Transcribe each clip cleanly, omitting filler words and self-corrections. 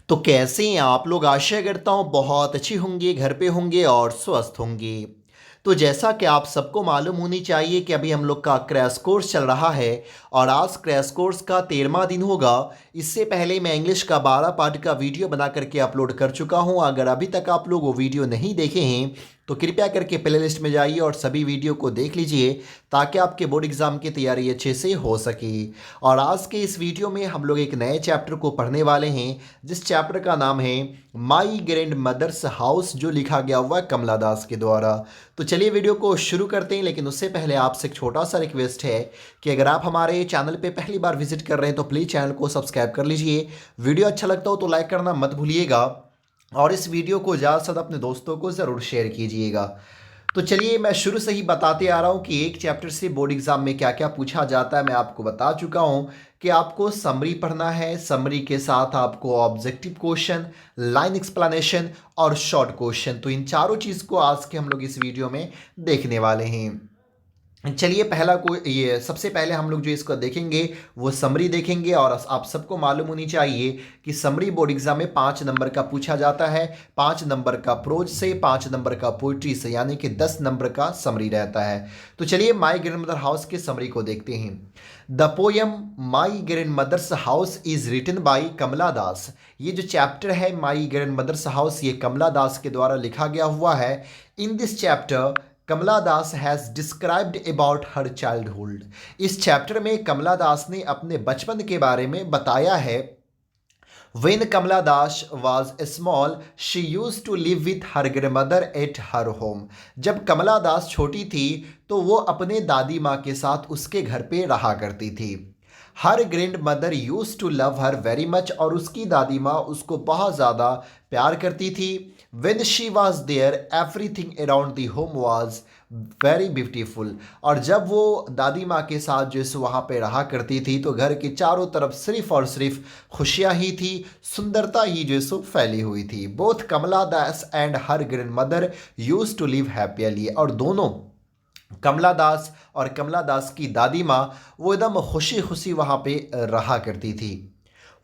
तो कैसे हैं आप लोग? आशा करता हूँ बहुत अच्छे होंगे, घर पे होंगे और स्वस्थ होंगे। तो जैसा कि आप सबको मालूम होनी चाहिए कि अभी हम लोग का क्रैश कोर्स चल रहा है और आज क्रैश कोर्स का 13वां दिन होगा। इससे पहले मैं इंग्लिश का 12 पार्ट का वीडियो बना करके अपलोड कर चुका हूँ। अगर अभी तक आप लोग वो वीडियो नहीं देखे हैं तो कृपया करके प्लेलिस्ट में जाइए और सभी वीडियो को देख लीजिए ताकि आपके बोर्ड एग्ज़ाम की तैयारी अच्छे से हो सके। और आज के इस वीडियो में हम लोग एक नए चैप्टर को पढ़ने वाले हैं जिस चैप्टर का नाम है माई ग्रैंड मदर्स हाउस, जो लिखा गया हुआ है कमला दास के द्वारा। तो चलिए वीडियो को शुरू करते हैं, लेकिन उससे पहले आपसे एक छोटा सा रिक्वेस्ट है कि अगर आप हमारे चैनल पे पहली बार विजिट कर रहे हैं तो प्लीज़ चैनल को सब्सक्राइब कर लीजिए। वीडियो अच्छा लगता हो तो लाइक करना मत भूलिएगा और इस वीडियो को ज़्यादा से ज़्यादा अपने दोस्तों को ज़रूर शेयर कीजिएगा। तो चलिए मैं शुरू से ही बताते आ रहा हूँ कि एक चैप्टर से बोर्ड एग्जाम में क्या क्या पूछा जाता है। मैं आपको बता चुका हूँ कि आपको समरी पढ़ना है, समरी के साथ आपको ऑब्जेक्टिव क्वेश्चन, लाइन एक्सप्लेनेशन और शॉर्ट क्वेश्चन। तो इन चारों चीज़ को आज के हम लोग इस वीडियो में देखने वाले हैं। चलिए पहला को ये सबसे पहले हम लोग जो इसको देखेंगे वो समरी देखेंगे। और आप सबको मालूम होनी चाहिए कि समरी बोर्ड एग्जाम में 5 नंबर का पूछा जाता है। 5 नंबर का प्रोज से, 5 नंबर का पोइट्री से, यानी कि 10 नंबर का समरी रहता है। तो चलिए माई ग्रैंड मदर हाउस के समरी को देखते हैं। The poem my grandmother's house is written by Kamala Das. ये जो चैप्टर है माई ग्रैंड मदर्स हाउस, ये कमला दास के द्वारा लिखा गया हुआ है। In this chapter Kamala Das has described about her childhood. इस चैप्टर में कमला दास ने अपने बचपन के बारे में बताया है। When Kamala Das was small, she used to live with her grandmother at her home. जब कमला दास छोटी थी तो वो अपने दादी माँ के साथ उसके घर पे रहा करती थी। Her grandmother use to love her very much, और उसकी दादी माँ उसको बहुत ज़्यादा प्यार करती थी। When she was there everything around the home was very beautiful. और जब वो दादी माँ के साथ जो है वहाँ पे रहा करती थी तो घर के चारों तरफ सिर्फ और सिर्फ खुशियाँ ही थी, सुंदरता ही जो है सो फैली हुई थी। Both Kamala Das and her grandmother use to live happily. और दोनों कमला दास और कमला दास की दादी माँ वो एकदम खुशी खुशी वहाँ पे रहा करती थी।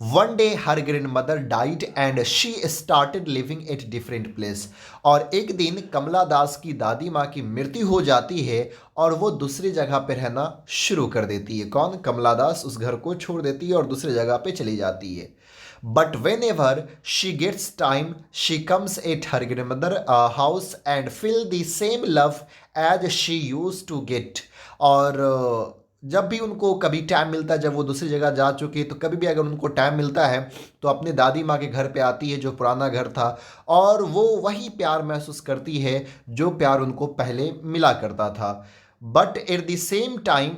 One day her grand mother died and she started living at different place. और एक दिन कमला दास की दादी माँ की मृत्यु हो जाती है और वो दूसरी जगह पे रहना शुरू कर देती है। कौन? कमला दास उस घर को छोड़ देती है और दूसरी जगह पे चली जाती है। But whenever she gets time, she comes at her grandmother house and feel the same love as she used to get. और जब भी उनको कभी टाइम मिलता है, जब वो दूसरी जगह जा चुकी है, तो कभी भी अगर उनको टाइम मिलता है तो अपने दादी माँ के घर पे आती है जो पुराना घर था, और वो वही प्यार महसूस करती है जो प्यार उनको पहले मिला करता था। But at the same time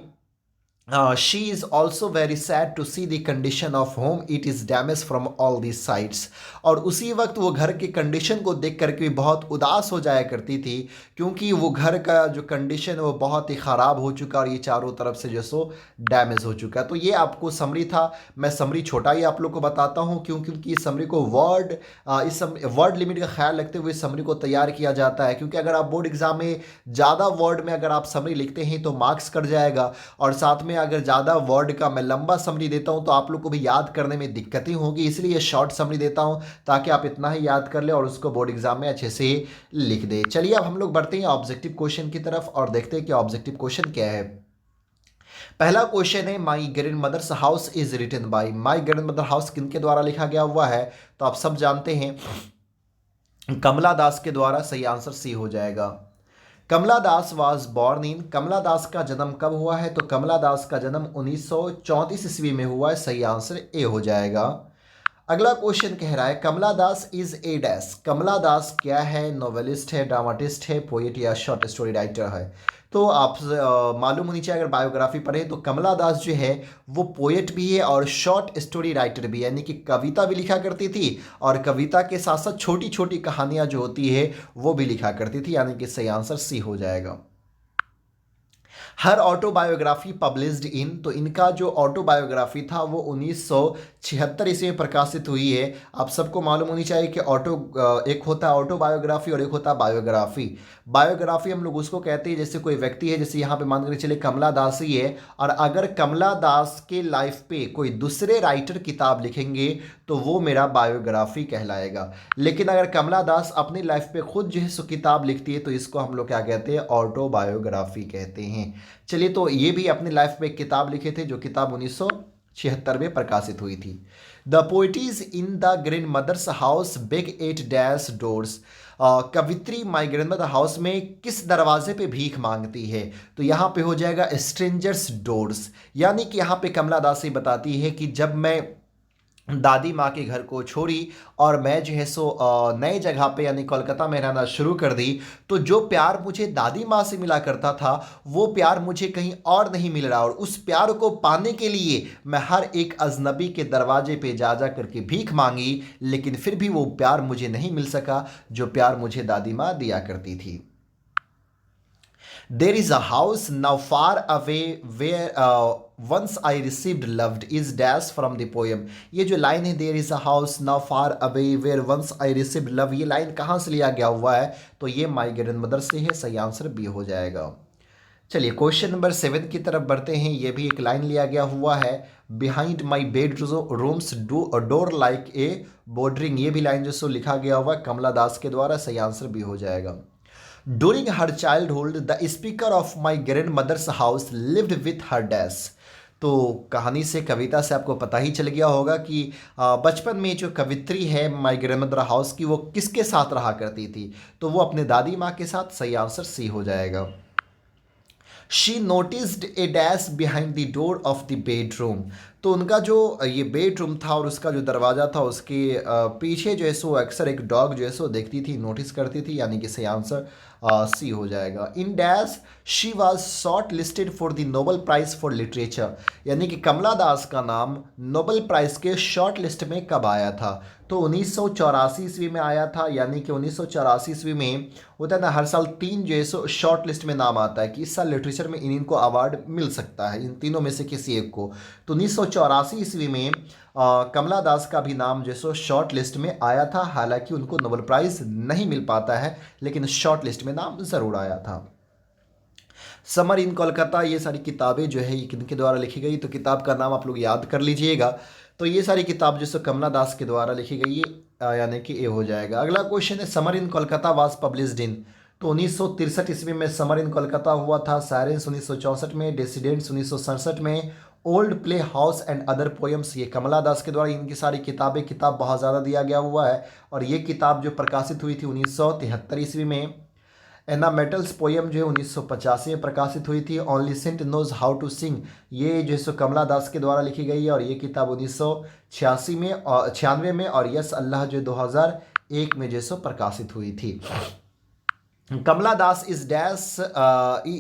she is also very sad to see the condition of home. It is damaged from all these sides. और उसी वक्त वो घर की कंडीशन को देख करके भी बहुत उदास हो जाया करती थी, क्योंकि वो घर का जो कंडीशन है वो बहुत ही ख़राब हो चुका और ये चारों तरफ से जो सो डैमेज हो चुका। तो ये आपको समरी था। मैं समरी छोटा ही आप लोग को बताता हूँ क्योंकि इस समरी को इस वर्ड लिमिट का ख्याल रखते हुए समरी को तैयार किया जाता है। क्योंकि अगर आप बोर्ड एग्जाम में ज़्यादा वर्ड में अगर आप समरी लिखते हैं तो मार्क्स कट जाएगा, और साथ में अगर ज़्यादा वर्ड का मैं लंबा समरी देता हूं तो आप लोग को भी याद करने में दिक्कतें होंगी। इसलिए शॉर्ट समरी देता हूं ताकि आप इतना ही याद कर ले और उसको बोर्ड एग्जाम में अच्छे से लिख दे। चलिए अब हम लोग बढ़ते हैं ऑब्जेक्टिव क्वेश्चन की तरफ और देखते हैं कि ऑब्जेक्टिव क्वेश्चन क्या है। पहला क्वेश्चन है my grandmother's house is written by. My grandmother house किनके द्वारा लिखा गया हुआ है? तो आप सब जानते हैं कमला दास के द्वारा। सही आंसर सी हो जाएगा। कमला दास वॉज बॉर्न इन। कमला दास का जन्म कब हुआ है? तो कमला दास का जन्म 1934 ईस्वी में हुआ है। सही आंसर ए हो जाएगा। अगला क्वेश्चन कह रहा है कमला दास इज ए डैश। कमला दास क्या है? नोवेलिस्ट है, ड्रामाटिस्ट है, पोएट या शॉर्ट स्टोरी राइटर है? तो आप मालूम होनी चाहिए अगर बायोग्राफी पढ़े तो कमला दास जो है वो पोएट भी है और शॉर्ट स्टोरी राइटर भी, यानी कि कविता भी लिखा करती थी और कविता के साथ साथ छोटी छोटी कहानियां जो होती है वो भी लिखा करती थी, यानी कि सही आंसर सी हो जाएगा। हर ऑटोबायोग्राफी पब्लिश्ड इन, तो इनका जो ऑटोबायोग्राफी था वो 1976 ईस्वी में प्रकाशित हुई है। आप सबको मालूम होनी चाहिए कि एक होता है ऑटोबायोग्राफी और एक होता है बायोग्राफी। बायोग्राफी हम लोग उसको कहते हैं जैसे कोई व्यक्ति है, जैसे यहाँ पे मान कर चले कमला दास ही है, और अगर कमला दास के लाइफ पे कोई दूसरे राइटर किताब लिखेंगे तो वो मेरा बायोग्राफी कहलाएगा। लेकिन अगर कमला दास अपनी लाइफ पे खुद जो है सो किताब लिखती है तो इसको हम लोग क्या कहते हैं, ऑटोबायोग्राफी कहते हैं। चलिए, तो ये भी अपनी लाइफ में एक किताब लिखे थे जो किताब 1976 में प्रकाशित हुई थी। The poetess in the grandmother's house beg at dash doors. कवित्री माई ग्रैंड मदर हाउस में किस दरवाजे पे भीख मांगती है? तो यहाँ पे हो जाएगा स्ट्रेंजर्स डोर्स। यानी कि यहाँ पे कमला दासी बताती है कि जब मैं दादी माँ के घर को छोड़ी और मैं जो है सो नए जगह पे यानी कोलकाता में रहना शुरू कर दी, तो जो प्यार मुझे दादी माँ से मिला करता था वो प्यार मुझे कहीं और नहीं मिल रहा, और उस प्यार को पाने के लिए मैं हर एक अजनबी के दरवाजे पे जा जा करके भीख मांगी, लेकिन फिर भी वो प्यार मुझे नहीं मिल सका जो प्यार मुझे दादी माँ दिया करती थी। There is a house now far away where once I received loved is dash from the poem। ये जो लाइन है there is a house now far away where once I received love, ये लाइन कहाँ से लिया गया हुआ है? तो ये माई ग्रैंड मदर से है। सही आंसर बी हो जाएगा। चलिए क्वेश्चन नंबर 7 की तरफ बढ़ते हैं। ये भी एक लाइन लिया गया हुआ है, behind my bed rooms door like a bordering. ये भी लाइन जो सो लिखा गया हुआ है कमला दास के द्वारा। सही आंसर भी हो जाएगा। During her childhood, the speaker of my grandmother's house lived with her dash। तो कहानी से, कविता से आपको पता ही चल गया होगा कि बचपन में जो कवित्री है माई ग्रैंडमदर हाउस की, वो किसके साथ रहा करती थी? तो वो अपने दादी माँ के साथ। सही आंसर सी हो जाएगा। She noticed A dash behind the door of the bedroom. तो उनका जो ये बेडरूम था और उसका जो दरवाज़ा था उसके पीछे जो है सो अक्सर एक डॉग जो है सो देखती थी, नोटिस करती थी, यानी कि सही आंसर सी हो जाएगा। In dash she was short listed for the Nobel prize for literature. यानी कि कमला दास का नाम नोबेल प्राइज़ के शॉर्ट लिस्ट में कब आया था? तो 1984 ईस्वी में आया था। यानी कि 1984 ईस्वी में होता है ना, हर साल 3 जो है सो शॉर्ट लिस्ट में नाम आता है कि इस साल लिटरेचर में इनको अवार्ड मिल सकता है, इन तीनों में से किसी एक को। तो 1984 ईस्वी में कमला दास का भी नाम जो है सो शॉर्ट लिस्ट में आया था। हालांकि उनको नोबेल प्राइज़ नहीं मिल पाता है, लेकिन शॉर्ट लिस्ट में नाम ज़रूर आया था। समर इन कोलकाता, ये सारी किताबें जो है ये किनके द्वारा लिखी गई? तो किताब का नाम आप लोग याद कर लीजिएगा। तो ये सारी किताब जो सो कमला दास के द्वारा लिखी गई है, यानी कि ए हो जाएगा। अगला क्वेश्चन है, summer in Kolkata was published in. तो 1963 ईस्वी में समर इन कोलकाता हुआ था। साइरेंस 1964 में, डेसिडेंट्स 1967 में, old play house and other poems, ये कमला दास के द्वारा इनकी सारी किताब बहुत ज़्यादा दिया गया हुआ है। और ये किताब जो प्रकाशित हुई थी 1973 ईस्वी में। एना मेटल्स पोएम जो है 1985 में प्रकाशित हुई थी। Only saint knows how to sing, ये जो है सो कमला दास के द्वारा लिखी गई है और ये किताब 1986 में और 96 में, और यस अल्लाह जो 2001 में जो सो प्रकाशित हुई थी। Kamala Das is dash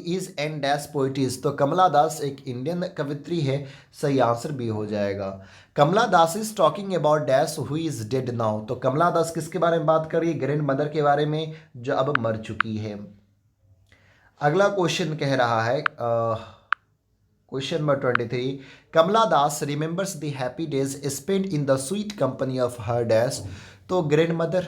is and dash poetess. तो कमला दास एक इंडियन कवित्री है। सही आंसर भी हो जाएगा। Kamala Das is talking about dash who is dead now. तो कमला दास किसके बारे में बात कर रही है? ग्रैंड मदर के बारे में, जो अब मर चुकी है। अगला क्वेश्चन कह रहा है question number 23, Kamala Das remembers the happy days spent in the sweet company of her dash. तो ग्रैंड मदर।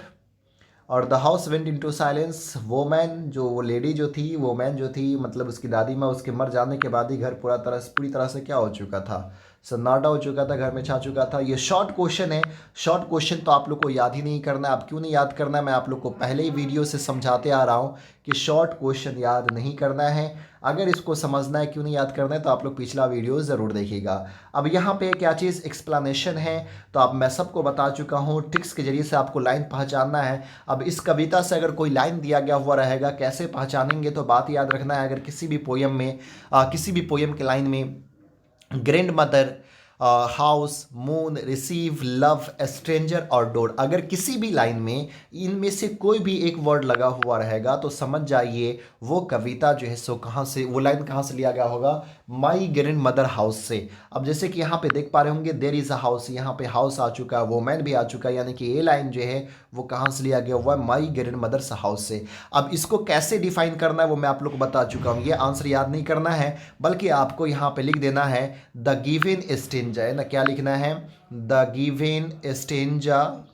और the house went into silence, woman जो वो लेडी जो थी, वोमैन जो थी मतलब उसकी दादी माँ, उसके मर जाने के बाद ही घर पूरी तरह से क्या हो चुका था? सन्नाटा हो चुका था, घर में छा चुका था। ये शॉर्ट क्वेश्चन है। शॉर्ट क्वेश्चन तो आप लोग को याद ही नहीं करना है। आप क्यों नहीं याद करना है? मैं आप लोग को पहले ही वीडियो से समझाते आ रहा हूँ कि शॉर्ट क्वेश्चन याद नहीं करना है। अगर इसको समझना है क्यों नहीं याद करना है तो आप लोग पिछला वीडियो ज़रूर देखिएगा। अब यहाँ पे क्या चीज़ एक्सप्लेनेशन है, तो अब मैं सबको बता चुका हूँ। ट्रिक्स के जरिए से आपको लाइन पहचानना है। अब इस कविता से अगर कोई लाइन दिया गया हुआ रहेगा, कैसे पहचानेंगे? तो बात याद रखना है, अगर किसी भी पोएम में किसी भी पोएम के लाइन में grand mother house, moon, receive, love, stranger और डोर। अगर किसी भी लाइन में इनमें से कोई भी एक वर्ड लगा हुआ रहेगा तो समझ जाइए वो कविता जो है सो कहाँ से, वो लाइन कहाँ से लिया गया होगा, माई ग्रैंड मदर हाउस से। अब जैसे कि यहाँ पे देख पा रहे होंगे देयर इज़ अ हाउस, यहाँ पे हाउस आ चुका है, वोमैन भी आ चुका है, यानी कि ये लाइन जो है वो कहाँ से लिया गया हुआ है, माई ग्रैंड मदर्स हाउस से। अब इसको कैसे डिफाइन करना है वो मैं आप लोग को बता चुका हूँ, ये आंसर याद नहीं करना है बल्कि आपको यहाँ पे लिख देना है द गिवन स्टेंजा, है ना, क्या लिखना है, द गिवन स्टेंजा,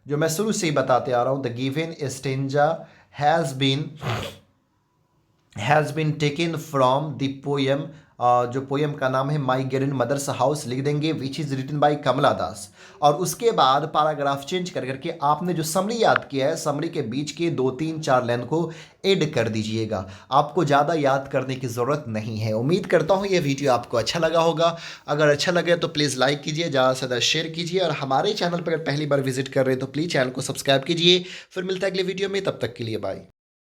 जो मैं शुरू से ही बताते आ रहा हूँ, the given stanza has been taken from the poem, जो पोएम का नाम है माई ग्रैंड मदर्स हाउस लिख देंगे, which is written by Kamala Das. और उसके बाद पैराग्राफ चेंज कर करके आपने जो समरी याद किया है, समरी के बीच के 2 3 4 लाइन को ऐड कर दीजिएगा। आपको ज़्यादा याद करने की ज़रूरत नहीं है। उम्मीद करता हूँ ये वीडियो आपको अच्छा लगा होगा। अगर अच्छा लगे तो प्लीज़ लाइक कीजिए, ज़्यादा से ज़्यादा शेयर कीजिए, और हमारे चैनल पर अगर पहली बार विजिट कर रहे हैं तो प्लीज़ चैनल को सब्सक्राइब कीजिए। फिर मिलता है अगले वीडियो में, तब तक के लिए बाय।